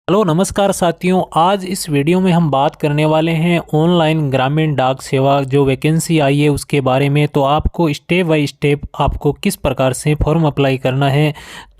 Hello नमस्कार साथियों। आज इस वीडियो में हम बात करने वाले हैं ऑनलाइन ग्रामीण डाक सेवा जो वैकेंसी आई है उसके बारे में। तो आपको स्टेप बाय स्टेप आपको किस प्रकार से फॉर्म अप्लाई करना है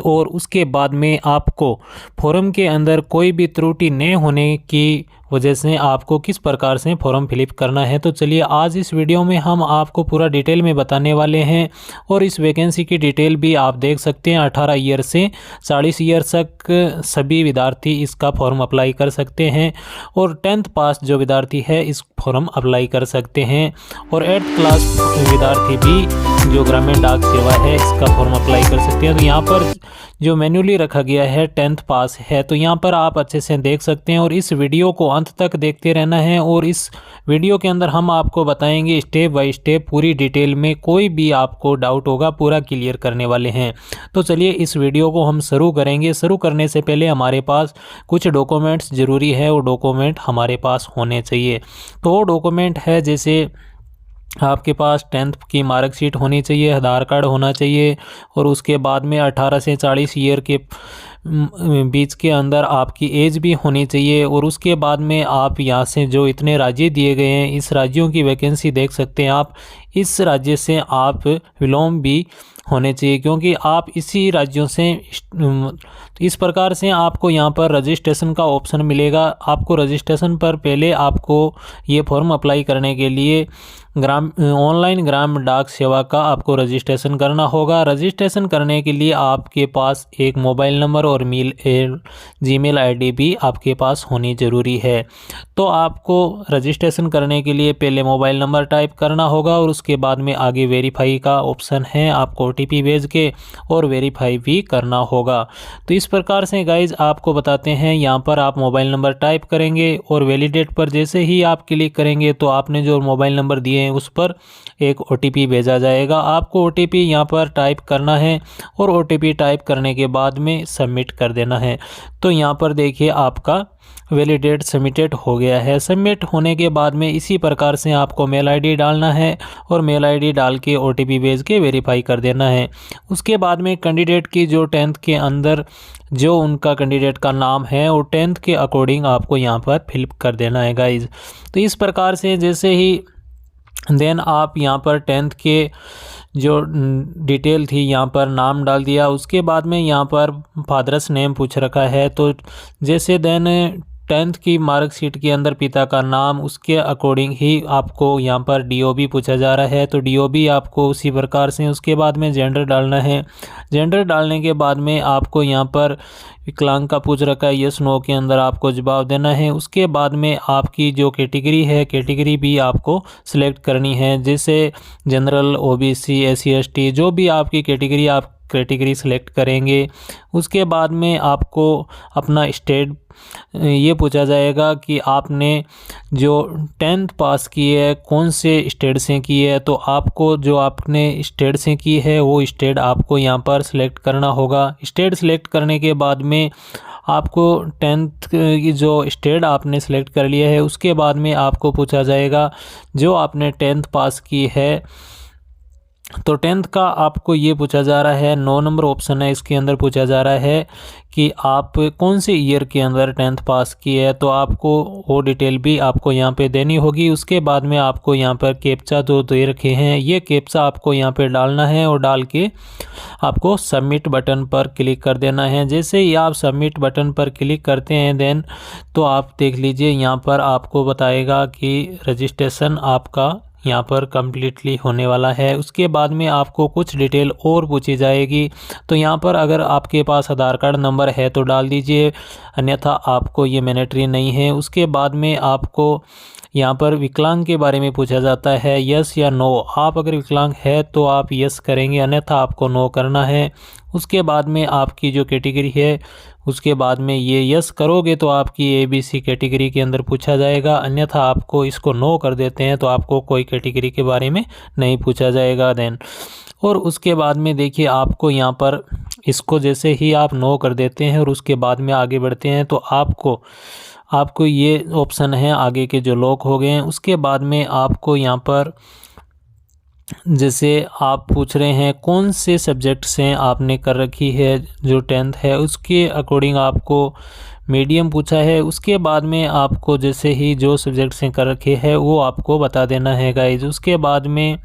और उसके बाद में आपको फॉर्म के अंदर कोई भी त्रुटि न होने की वजह से आपको किस प्रकार से फॉर्म फिलअप करना है। तो चलिए आज इस वीडियो में हम आपको पूरा डिटेल में बताने वाले हैं और इस वैकेंसी की डिटेल भी आप देख सकते हैं। 18 ईयर से 40 ईयर तक सभी विद्यार्थी इसका फॉर्म अप्लाई कर सकते हैं और 10th पास जो विद्यार्थी है इस फॉर्म अप्लाई कर सकते हैं और 8th क्लास विद्यार्थी भी जो ग्रामीण डाक सेवा है इसका फॉर्म अप्लाई कर सकते हैं। तो यहाँ पर जो मैन्युअली रखा गया है 10th पास है, तो यहाँ पर आप अच्छे से देख सकते हैं और इस वीडियो को अंत तक देखते रहना है। और इस वीडियो के अंदर हम आपको बताएंगे स्टेप बाय स्टेप पूरी डिटेल में, कोई भी आपको डाउट होगा पूरा क्लियर करने वाले हैं। तो चलिए इस वीडियो को हम शुरू करेंगे। शुरू करने से पहले हमारे पास कुछ डॉक्यूमेंट्स ज़रूरी है, वो डॉक्यूमेंट हमारे पास होने चाहिए। तो वो डॉक्यूमेंट है जैसे आपके पास 10th की मार्कशीट होनी चाहिए, आधार कार्ड होना चाहिए और उसके बाद में 18 से 40 ईयर के बीच के अंदर आपकी एज भी होनी चाहिए। और उसके बाद में आप यहाँ से जो इतने राज्य दिए गए हैं इस राज्यों की वैकेंसी देख सकते हैं आप। इस राज्य से आप विलोम भी होने चाहिए क्योंकि आप इसी राज्यों से इस प्रकार से आपको यहाँ पर रजिस्ट्रेशन का ऑप्शन मिलेगा। आपको रजिस्ट्रेशन पर पहले आपको ये फॉर्म अप्लाई करने के लिए ऑनलाइन ग्राम डाक सेवा का आपको रजिस्ट्रेशन करना होगा। रजिस्ट्रेशन करने के लिए आपके पास एक मोबाइल नंबर और जीमेल आईडी भी आपके पास होनी ज़रूरी है। तो आपको रजिस्ट्रेशन करने के लिए पहले मोबाइल नंबर टाइप करना होगा और उसके बाद में आगे वेरीफाई का ऑप्शन है, आपको OTP भेज के और वेरीफाई भी करना होगा। तो इस प्रकार से गाइज आपको बताते हैं, यहाँ पर आप मोबाइल नंबर टाइप करेंगे और वैलिडेट पर जैसे ही आप क्लिक करेंगे तो आपने जो मोबाइल नंबर दिए हैं उस पर एक OTP भेजा जाएगा। आपको OTP यहाँ पर टाइप करना है और OTP टाइप करने के बाद में सबमिट कर देना है। तो यहाँ पर देखिए आपका वैलिडेट सबमिटेड हो गया है। सबमिट होने के बाद में इसी प्रकार से आपको मेल आईडी डालना है और मेल आईडी डाल के OTP भेज के वेरीफाई कर देना है। उसके बाद में कैंडिडेट की जो 10th के अंदर जो उनका कैंडिडेट का नाम है वो 10th के अकॉर्डिंग आपको यहाँ पर फिल कर देना है गाइज। तो इस प्रकार से जैसे ही देन आप यहाँ पर 10th के जो डिटेल थी यहाँ पर नाम डाल दिया। उसके बाद में यहाँ पर फादर्स नेम पूछ रखा है, तो जैसे देन 10th की मार्कशीट के अंदर पिता का नाम उसके अकॉर्डिंग ही आपको यहाँ पर DOB पूछा जा रहा है, तो DOB आपको उसी प्रकार से। उसके बाद में जेंडर डालना है। जेंडर डालने के बाद में आपको यहाँ पर विकलांग का पूछ रखा है, यस नो के अंदर आपको जवाब देना है। उसके बाद में आपकी जो कैटेगरी है कैटेगरी भी आपको सिलेक्ट करनी है, जैसे जनरल, OBC, SC ST जो भी आपकी कैटेगरी आप कैटेगरी सेलेक्ट करेंगे। उसके बाद में आपको अपना स्टेट ये पूछा जाएगा कि आपने जो 10th पास की है कौन से स्टेट से की है, तो आपको जो आपने स्टेट से की है वो स्टेट आपको यहाँ पर सिलेक्ट करना होगा। स्टेट सिलेक्ट करने के बाद में आपको 10th की जो स्टेट आपने सेलेक्ट कर लिया है उसके बाद में आपको पूछा जाएगा जो आपने 10th पास की है, तो 10th का आपको ये पूछा जा रहा है। 9 नंबर ऑप्शन है, इसके अंदर पूछा जा रहा है कि आप कौन से ईयर के अंदर 10th पास की है, तो आपको वो डिटेल भी आपको यहाँ पे देनी होगी। उसके बाद में आपको यहाँ पर कैप्चा जो दे रखे हैं ये कैप्चा आपको यहाँ पे डालना है और डाल के आपको सबमिट बटन पर क्लिक कर देना है। जैसे ही आप सबमिट बटन पर क्लिक करते हैं देन तो आप देख लीजिए यहाँ पर आपको बताएगा कि रजिस्ट्रेशन आपका यहाँ पर कम्प्लीटली होने वाला है। उसके बाद में आपको कुछ डिटेल और पूछी जाएगी, तो यहाँ पर अगर आपके पास आधार कार्ड नंबर है तो डाल दीजिए, अन्यथा आपको ये मैंडेटरी नहीं है। उसके बाद में आपको यहाँ पर विकलांग के बारे में पूछा जाता है, यस या नो। आप अगर विकलांग है तो आप यस करेंगे, अन्यथा आपको नो करना है। उसके बाद में आपकी जो कैटेगरी है उसके बाद में ये यस करोगे तो आपकी ABC कैटेगरी के अंदर पूछा जाएगा, अन्यथा आपको इसको नो कर देते हैं तो आपको कोई कैटेगरी के बारे में नहीं पूछा जाएगा देन। और उसके बाद में देखिए आपको यहाँ पर इसको जैसे ही आप नो कर देते हैं और उसके बाद में आगे बढ़ते हैं तो आपको ये ऑप्शन है आगे के जो लॉक हो गए हैं। उसके बाद में आपको यहाँ पर जैसे आप पूछ रहे हैं कौन से सब्जेक्ट से आपने कर रखी है जो 10th है उसके अकॉर्डिंग आपको मीडियम पूछा है। उसके बाद में आपको जैसे ही जो सब्जेक्ट से कर रखे हैं वो आपको बता देना है गाइज। उसके बाद में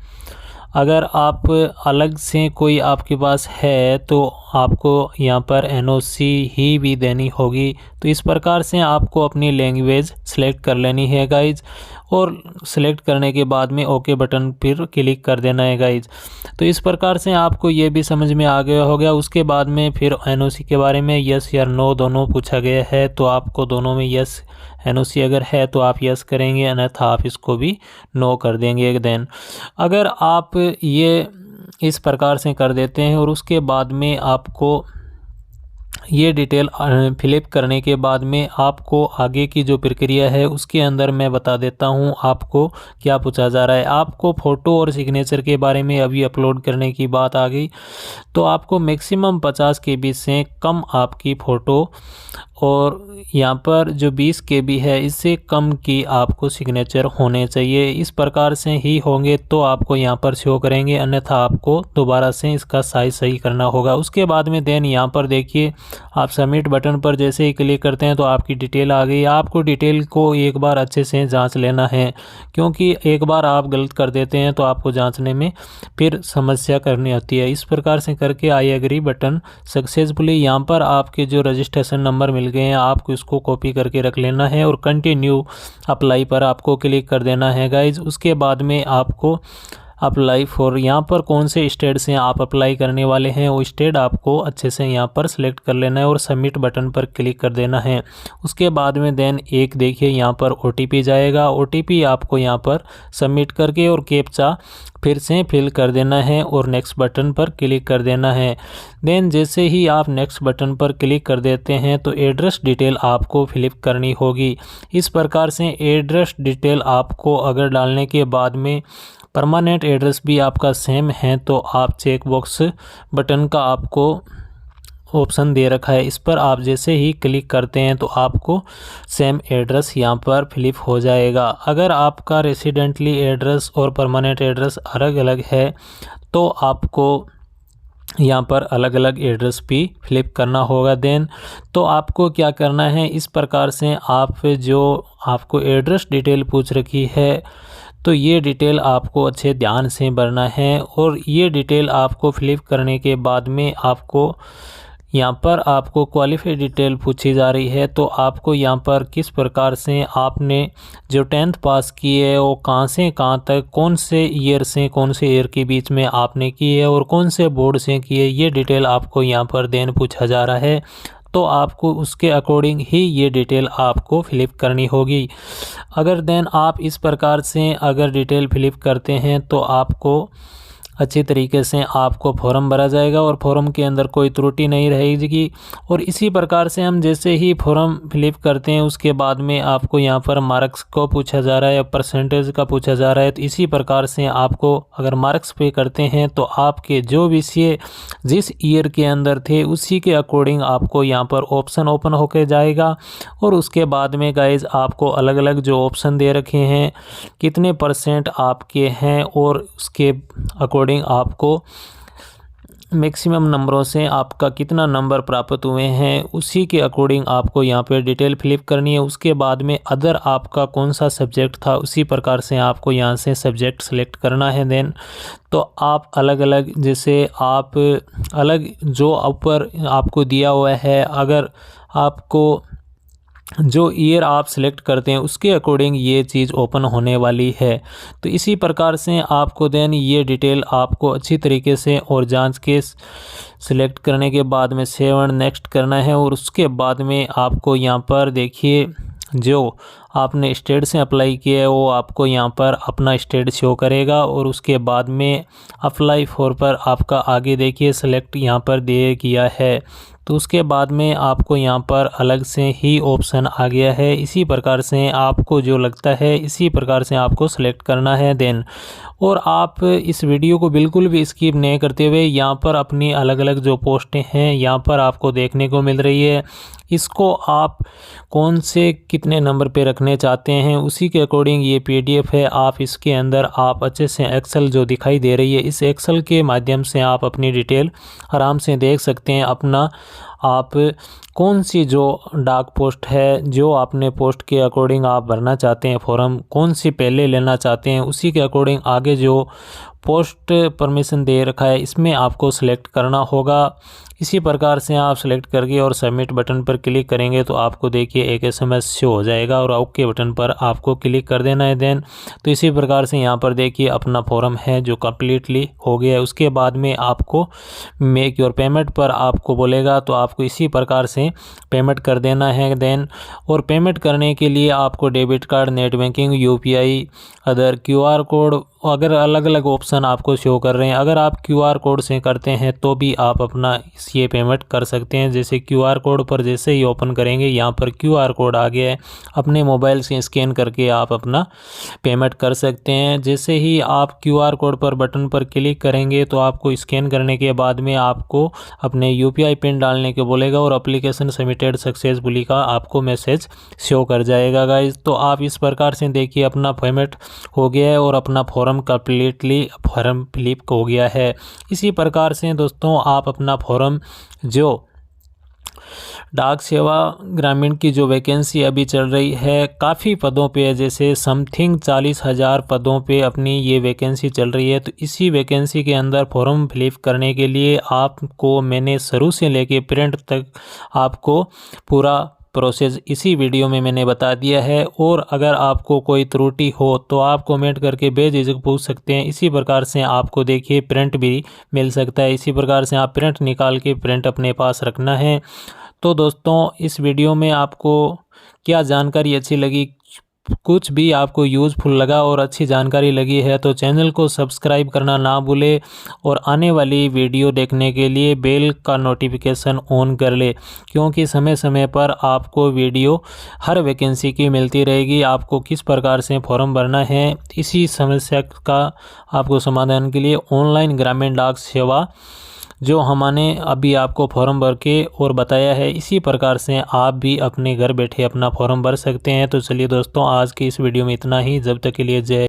अगर आप अलग से कोई आपके पास है तो आपको यहाँ पर एनओसी ही भी देनी होगी। तो इस प्रकार से आपको अपनी लैंग्वेज सेलेक्ट कर लेनी है गाइज, और सेलेक्ट करने के बाद में ओके बटन पर क्लिक कर देना है गाइज। तो इस प्रकार से आपको ये भी समझ में आ गया हो गया। उसके बाद में फिर एनओसी के बारे में यस या नो दोनों पूछा गया है, तो आपको दोनों में यस एनओसी अगर है तो आप यस करेंगे, अन्यथा आप इसको भी नो कर देंगे। देन अगर आप ये इस प्रकार से कर देते हैं और उसके बाद में आपको ये डिटेल फिलिप करने के बाद में आपको आगे की जो प्रक्रिया है उसके अंदर मैं बता देता हूँ आपको क्या पूछा जा रहा है। आपको फ़ोटो और सिग्नेचर के बारे में अभी अपलोड करने की बात आ गई, तो आपको मैक्सिमम 50 KB से कम आपकी फ़ोटो और यहाँ पर जो 20 KB है इससे कम की आपको सिग्नेचर होने चाहिए। इस प्रकार से ही होंगे तो आपको यहाँ पर शो करेंगे, अन्यथा आपको दोबारा से इसका साइज सही करना होगा। उसके बाद में देन यहाँ पर देखिए आप सबमिट बटन पर जैसे ही क्लिक करते हैं तो आपकी डिटेल आ गई। आपको डिटेल को एक बार अच्छे से जांच लेना है, क्योंकि एक बार आप गलत कर देते हैं तो आपको जांचने में फिर समस्या करनी होती है। इस प्रकार से करके आई एग्री बटन सक्सेसफुली, यहाँ पर आपके जो रजिस्ट्रेशन नंबर मिल गए हैं आपको इसको कॉपी करके रख लेना है और कंटिन्यू अप्लाई पर आपको क्लिक कर देना है गाइज। उसके बाद में आपको अप्लाई फॉर, यहाँ पर कौन से स्टेट से आप अप्लाई करने वाले हैं वो स्टेट आपको अच्छे से यहाँ पर सिलेक्ट कर लेना है और सबमिट बटन पर क्लिक कर देना है। उसके बाद में देन एक देखिए यहाँ पर OTP जाएगा, OTP आपको यहाँ पर सबमिट करके और कैप्चा फिर से फिल कर देना है और नेक्स्ट बटन पर क्लिक कर देना है। देन जैसे ही आप नेक्स्ट बटन पर क्लिक कर देते हैं तो एड्रेस डिटेल आपको फिलिप करनी होगी। इस प्रकार से एड्रेस डिटेल आपको अगर डालने के बाद में परमानेंट एड्रेस भी आपका सेम है तो आप चेक बॉक्स बटन का आपको ऑप्शन दे रखा है, इस पर आप जैसे ही क्लिक करते हैं तो आपको सेम एड्रेस यहाँ पर फिलिप हो जाएगा। अगर आपका रेसिडेंटली एड्रेस और परमानेंट एड्रेस अलग अलग है तो आपको यहाँ पर अलग अलग एड्रेस भी फिलिप करना होगा। देन तो आपको क्या करना है, इस प्रकार से आप जो आपको एड्रेस डिटेल पूछ रखी है तो ये डिटेल आपको अच्छे ध्यान से भरना है, और ये डिटेल आपको फिलिप करने के बाद में आपको यहाँ पर आपको क्वालिफाइड डिटेल पूछी जा रही है। तो आपको यहाँ पर किस प्रकार से आपने जो 10th पास की है वो कहाँ से कहाँ तक, कौन से ईयर से कौन से ईयर के बीच में आपने की है और कौन से बोर्ड से की है, ये डिटेल आपको यहाँ पर देन पूछा जा रहा है। तो आपको उसके अकॉर्डिंग ही ये डिटेल आपको फिलिप करनी होगी। अगर देन आप इस प्रकार से अगर डिटेल फिलिप करते हैं तो आपको अच्छी तरीके से आपको फॉर्म भरा जाएगा और फॉर्म के अंदर कोई त्रुटि नहीं रहेगी। और इसी प्रकार से हम जैसे ही फॉर्म फिलिप करते हैं उसके बाद में आपको यहाँ पर मार्क्स को पूछा जा रहा है, परसेंटेज का पूछा जा रहा है। तो इसी प्रकार से आपको अगर मार्क्स पे करते हैं तो आपके जो विषय जिस ईयर के अंदर थे उसी के अकॉर्डिंग आपको यहाँ पर ऑप्शन ओपन होकर जाएगा। और उसके बाद में गाइज आपको अलग अलग जो ऑप्शन दे रखे हैं कितने % आपके हैं और उसके अकॉर्डिंग आपको मैक्सिमम नंबरों से आपका कितना नंबर प्राप्त हुए हैं उसी के अकॉर्डिंग आपको यहाँ पे डिटेल फिलिप करनी है। उसके बाद में अदर आपका कौन सा सब्जेक्ट था उसी प्रकार से आपको यहाँ से सब्जेक्ट सेलेक्ट करना है। देन तो आप अलग अलग जैसे आप अलग जो ऊपर आपको दिया हुआ है, अगर आपको जो ईयर आप सिलेक्ट करते हैं उसके अकॉर्डिंग ये चीज़ ओपन होने वाली है। तो इसी प्रकार से आपको देन ये डिटेल आपको अच्छी तरीके से और जांच के सिलेक्ट करने के बाद में सेव एंड नेक्स्ट करना है। और उसके बाद में आपको यहाँ पर देखिए जो आपने स्टेट से अप्लाई किया है वो आपको यहाँ पर अपना स्टेट शो करेगा। और उसके बाद में अप्लाई फॉर पर आपका आगे देखिए सेलेक्ट यहाँ पर दे किया है, तो उसके बाद में आपको यहाँ पर अलग से ही ऑप्शन आ गया है। इसी प्रकार से आपको जो लगता है इसी प्रकार से आपको सेलेक्ट करना है। देन और आप इस वीडियो को बिल्कुल भी स्किप नहीं करते हुए यहाँ पर अपनी अलग अलग जो पोस्टें हैं यहाँ पर आपको देखने को मिल रही है, इसको आप कौन से कितने नंबर पे रखने चाहते हैं उसी के अकॉर्डिंग ये PDF है। आप इसके अंदर आप अच्छे से एक्सेल जो दिखाई दे रही है इस एक्सेल के माध्यम से आप अपनी डिटेल आराम से देख सकते हैं। अपना आप कौन सी जो डाक पोस्ट है, जो आपने पोस्ट के अकॉर्डिंग आप भरना चाहते हैं फॉर्म, कौन सी पहले लेना चाहते हैं, उसी के अकॉर्डिंग आगे जो पोस्ट परमिशन दे रखा है इसमें आपको सेलेक्ट करना होगा। इसी प्रकार से आप सेलेक्ट करके और सबमिट बटन पर क्लिक करेंगे तो आपको देखिए एक SMS शो हो जाएगा और ओके बटन पर आपको क्लिक कर देना है। देन तो इसी प्रकार से यहाँ पर देखिए अपना फॉर्म है जो कम्प्लीटली हो गया है। उसके बाद में आपको मेक योर पेमेंट पर आपको बोलेगा, तो आपको इसी प्रकार से पेमेंट कर देना है। देन और पेमेंट करने के लिए आपको debit card, net banking, UPI, other QR code, अगर अलग अलग ऑप्शन आपको शो कर रहे हैं, अगर आप QR कोड से करते हैं तो भी आप अपना ये पेमेंट कर सकते हैं। जैसे QR कोड पर जैसे ही ओपन करेंगे यहाँ पर QR कोड आ गया है, अपने मोबाइल से स्कैन करके आप अपना पेमेंट कर सकते हैं। जैसे ही आप QR कोड पर बटन पर क्लिक करेंगे तो आपको स्कैन करने के बाद में आपको अपने UPI पिन डालने के बोलेगा और एप्लीकेशन सबमिटेड सक्सेसफुली का आपको मैसेज शो कर जाएगा गाइज। तो आप इस प्रकार से देखिए अपना पेमेंट हो गया है और अपना फॉर्म कम्प्लीटली फॉर्म फिलिप हो गया है। इसी प्रकार से दोस्तों आप अपना फॉर्म जो डाक सेवा ग्रामीण की जो वैकेंसी अभी चल रही है, काफ़ी पदों पे है, जैसे समथिंग 40,000 पदों पे अपनी ये वैकेंसी चल रही है। तो इसी वैकेंसी के अंदर फॉर्म फिलिप करने के लिए आपको मैंने शुरू से लेके प्रिंट तक आपको पूरा प्रोसेस इसी वीडियो में मैंने बता दिया है। और अगर आपको कोई त्रुटि हो तो आप कमेंट करके बेझिझक पूछ सकते हैं। इसी प्रकार से आपको देखिए प्रिंट भी मिल सकता है। इसी प्रकार से आप प्रिंट निकाल के प्रिंट अपने पास रखना है। तो दोस्तों इस वीडियो में आपको क्या जानकारी अच्छी लगी, कुछ भी आपको यूज़फुल लगा और अच्छी जानकारी लगी है तो चैनल को सब्सक्राइब करना ना भूले और आने वाली वीडियो देखने के लिए बेल का नोटिफिकेशन ऑन कर ले, क्योंकि समय समय पर आपको वीडियो हर वैकेंसी की मिलती रहेगी। आपको किस प्रकार से फॉर्म भरना है, इसी समस्या का आपको समाधान के लिए ऑनलाइन ग्रामीण डाक सेवा जो हमने अभी आपको फॉर्म भर के और बताया है, इसी प्रकार से आप भी अपने घर बैठे अपना फॉर्म भर सकते हैं। तो चलिए दोस्तों आज की इस वीडियो में इतना ही। जब तक के लिए जय